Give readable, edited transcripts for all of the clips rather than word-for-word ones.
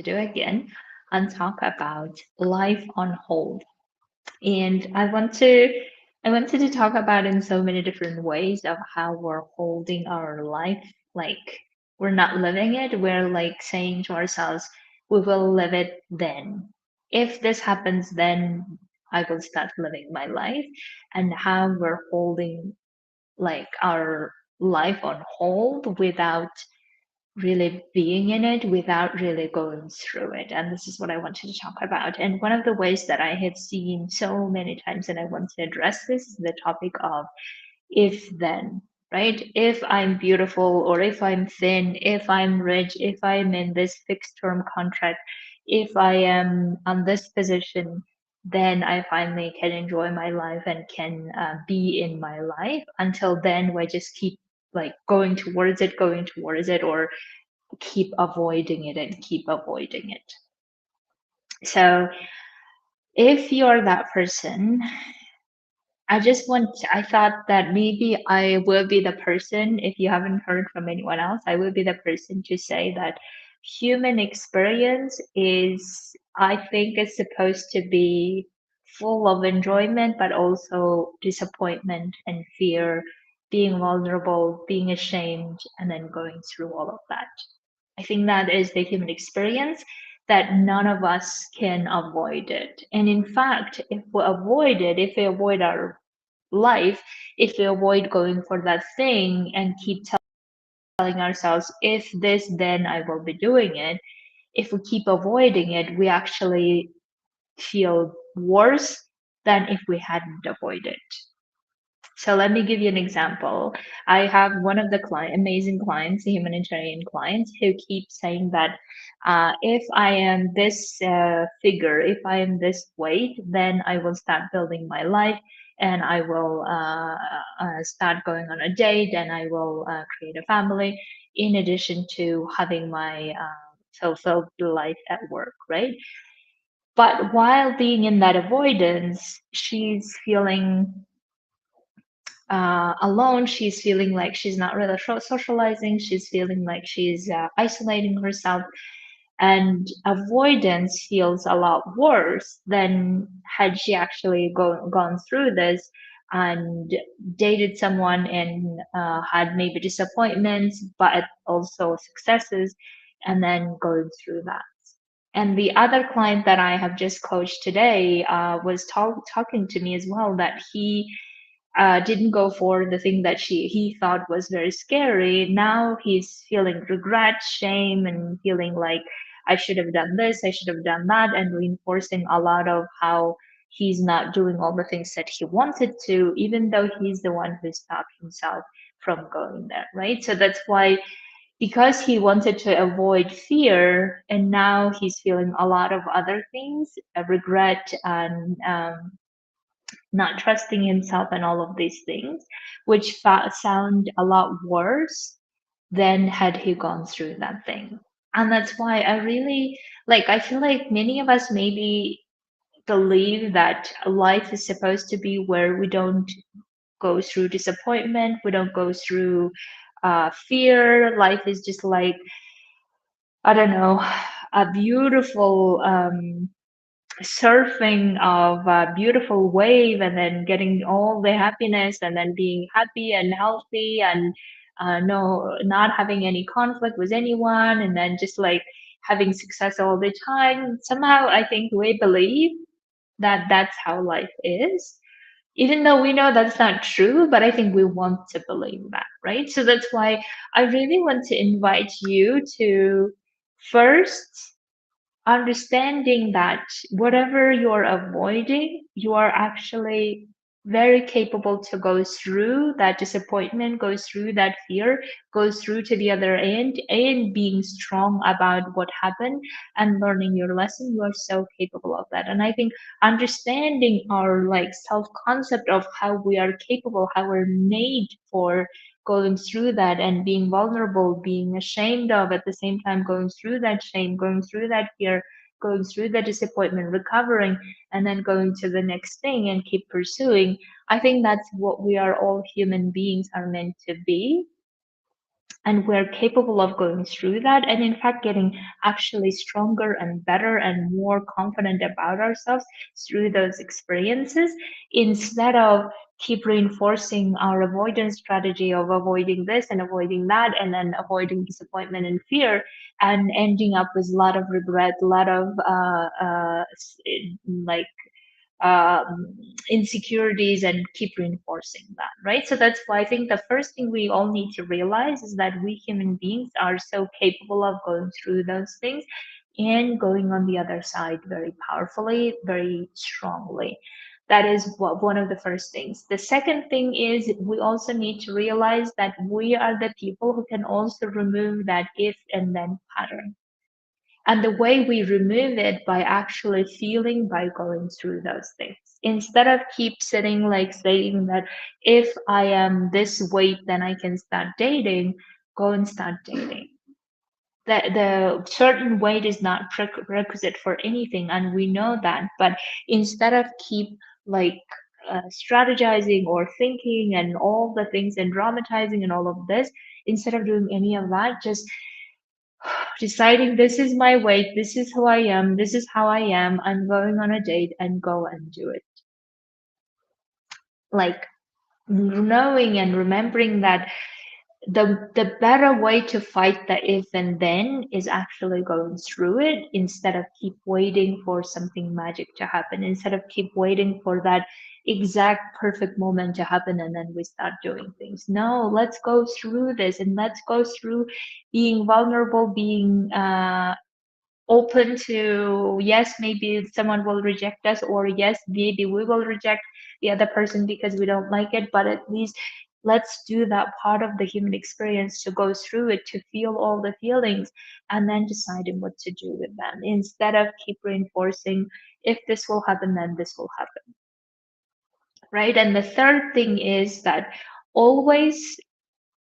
do again and talk about life on hold. And I wanted to talk about in so many different ways of how we're holding our life. Like we're not living it. We're like saying to ourselves, we will live it then. If this happens, then I will start living my life. And how we're holding like our life on hold without really being in it, without really going through it. And this is what I wanted to talk about. And one of the ways that I have seen so many times, and I want to address this, is the topic of if then, right? If I'm beautiful, or if I'm thin, if I'm rich, if I'm in this fixed term contract, if I am on this position, then I finally can enjoy my life and can be in my life. Until then, we just keep like going towards it, or keep avoiding it and keep avoiding it. So if you're that person, I thought that maybe I will be the person, if you haven't heard from anyone else, I will be the person to say that human experience is, I think, is supposed to be full of enjoyment, but also disappointment and fear, being vulnerable, being ashamed, and then going through all of that. I think that is the human experience that none of us can avoid it. And in fact, if we avoid it, if we avoid our life, if we avoid going for that thing and keep telling ourselves, if this, then I will be doing it, if we keep avoiding it, we actually feel worse than if we hadn't avoided. So let me give you an example. I have one of the amazing clients, humanitarian clients, who keep saying that if I am this figure, if I am this weight, then I will start building my life, and I will start going on a date, and I will create a family, in addition to having my fulfilled life at work, right? But while being in that avoidance, she's feeling alone. She's feeling like she's not really socializing. She's feeling like she's isolating herself. And avoidance feels a lot worse than had she actually gone through this and dated someone and had maybe disappointments, but also successes, and then going through that. And the other client that I have just coached today was talking to me as well, that he didn't go for the thing that he thought was very scary. Now he's feeling regret, shame, and feeling like I should have done this, I should have done that, and reinforcing a lot of how he's not doing all the things that he wanted to, even though he's the one who stopped himself from going there, right? So that's why, because he wanted to avoid fear, and now he's feeling a lot of other things, regret and not trusting himself and all of these things, which sound a lot worse than had he gone through that thing. And that's why I really like, I feel like many of us maybe believe that life is supposed to be where we don't go through disappointment, we don't go through fear. Life is just like, I don't know, a beautiful surfing of a beautiful wave, and then getting all the happiness, and then being happy and healthy, and no, not having any conflict with anyone, and then just like having success all the time. Somehow I think we believe that that's how life is, even though we know that's not true, but I think we want to believe that, right? So that's why I really want to invite you to first understanding that whatever you're avoiding, you are actually very capable to go through that disappointment, go through that fear, go through to the other end, and being strong about what happened and learning your lesson. You are so capable of that. And I think understanding our like self concept of how we are capable, how we're made for going through that and being vulnerable, being ashamed of, at the same time going through that shame, going through that fear, going through the disappointment, recovering, and then going to the next thing and keep pursuing. I think that's what we are, all human beings are meant to be. and we're capable of going through that, and in fact getting actually stronger and better and more confident about ourselves through those experiences, instead of keep reinforcing our avoidance strategy of avoiding this and avoiding that and then avoiding disappointment and fear, and ending up with a lot of regret, a lot of like insecurities, and keep reinforcing that, right? So that's why I think the first thing we all need to realize is that we human beings are so capable of going through those things and going on the other side very powerfully, very strongly. That is one of the first things. The second thing is we also need to realize that we are the people who can also remove that if and then pattern, and the way we remove it by actually feeling, by going through those things. Instead of keep sitting like saying that if I am this weight, then I can start dating, go and start dating. The certain weight is not prerequisite for anything, and we know that. But instead of keep like strategizing or thinking and all the things and dramatizing and all of this, instead of doing any of that, just deciding this is my weight, this is who I am, this is how I am, I'm going on a date, and go and do it. Like knowing and remembering that the better way to fight the if and then is actually going through it, instead of keep waiting for something magic to happen, instead of keep waiting for that exact perfect moment to happen and then we start doing things. No, let's go through this, and let's go through being vulnerable, being open to, yes, maybe someone will reject us, or yes, maybe we will reject the other person because we don't like it, but at least let's do that part of the human experience, to go through it, to feel all the feelings, and then deciding what to do with them, instead of keep reinforcing if this will happen, then this will happen, right? And the third thing is that always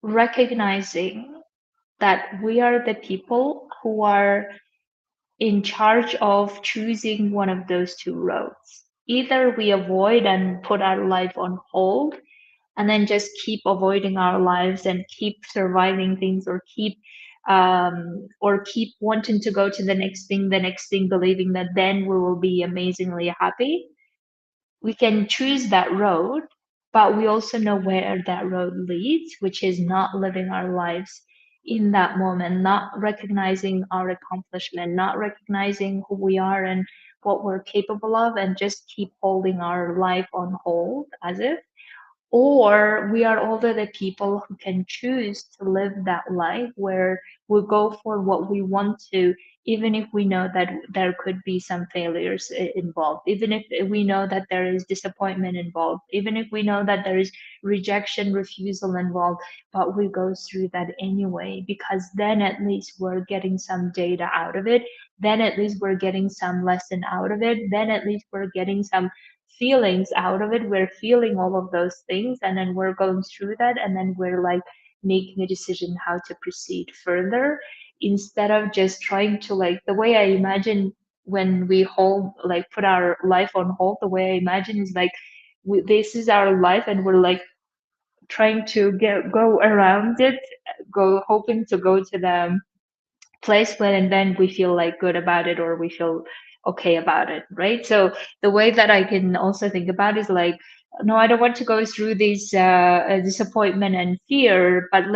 recognizing that we are the people who are in charge of choosing one of those two roads. Either we avoid and put our life on hold and then just keep avoiding our lives and keep surviving things, or keep wanting to go to the next thing, believing that then we will be amazingly happy. We can choose that road, but we also know where that road leads, which is not living our lives in that moment, not recognizing our accomplishment, not recognizing who we are and what we're capable of, and just keep holding our life on hold as if, or we are also the people who can choose to live that life where we go for what we want to, even if we know that there could be some failures involved, even if we know that there is disappointment involved, even if we know that there is rejection, refusal involved, but we go through that anyway, because then at least we're getting some data out of it, then at least we're getting some lesson out of it, then at least we're getting some feelings out of it. We're feeling all of those things, and then we're going through that, and then we're like making a decision how to proceed further, instead of just trying to, like, the way I imagine when we hold, like, put our life on hold, the way I imagine is like this is our life, and we're like trying to go around it, go hoping to go to the place when, and then we feel like good about it, or we feel okay about it, right? So the way that I can also think about is like, no, I don't want to go through this disappointment and fear, but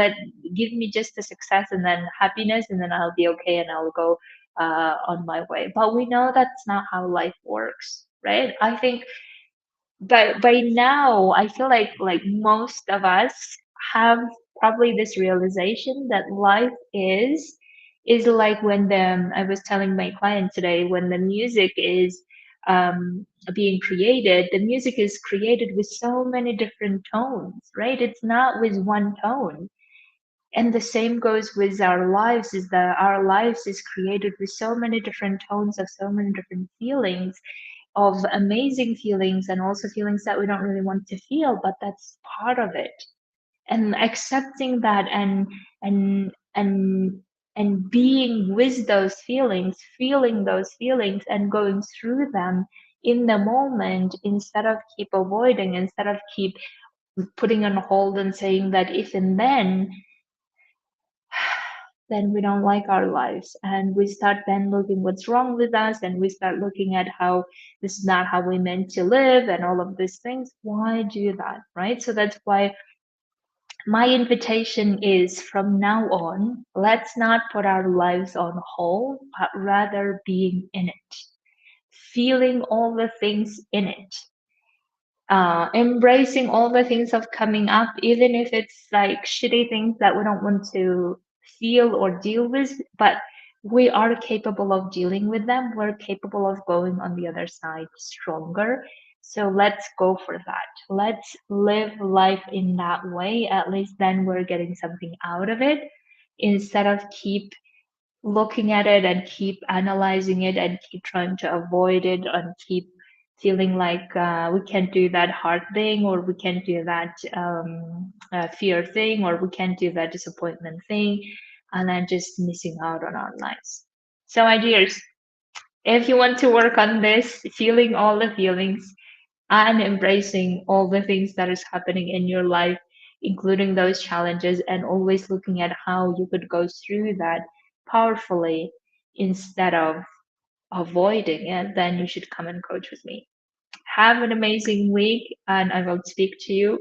give me just the success and then happiness, and then I'll be okay and I'll go on my way. But we know that's not how life works, right? I think but by now I feel like most of us have probably this realization that life is like when the I was telling my client today, when the music is being created, the music is created with so many different tones, right? It's not with one tone. And the same goes with our lives, is that our lives is created with so many different tones of so many different feelings, of amazing feelings, and also feelings that we don't really want to feel, but that's part of it. And accepting that, and and being with those feelings, feeling those feelings and going through them in the moment, instead of keep avoiding, instead of keep putting on hold and saying that if and then, then we don't like our lives. And we start then looking what's wrong with us, and we start looking at how this is not how we meant to live and all of these things. Why do that, right? So that's why my invitation is from now on, let's not put our lives on hold, but rather being in it, feeling all the things in it, embracing all the things of coming up, even if it's like shitty things that we don't want to feel or deal with, but we are capable of dealing with them. We're capable of going on the other side stronger. So let's go for that. Let's live life in that way. At least then we're getting something out of it instead of keep looking at it and keep analyzing it and keep trying to avoid it and keep feeling like we can't do that hard thing, or we can't do that fear thing, or we can't do that disappointment thing, and then just missing out on our lives. So, my dears, if you want to work on this, feeling all the feelings and embracing all the things that is happening in your life, including those challenges, and always looking at how you could go through that powerfully instead of avoiding it, then you should come and coach with me. Have an amazing week, and I will speak to you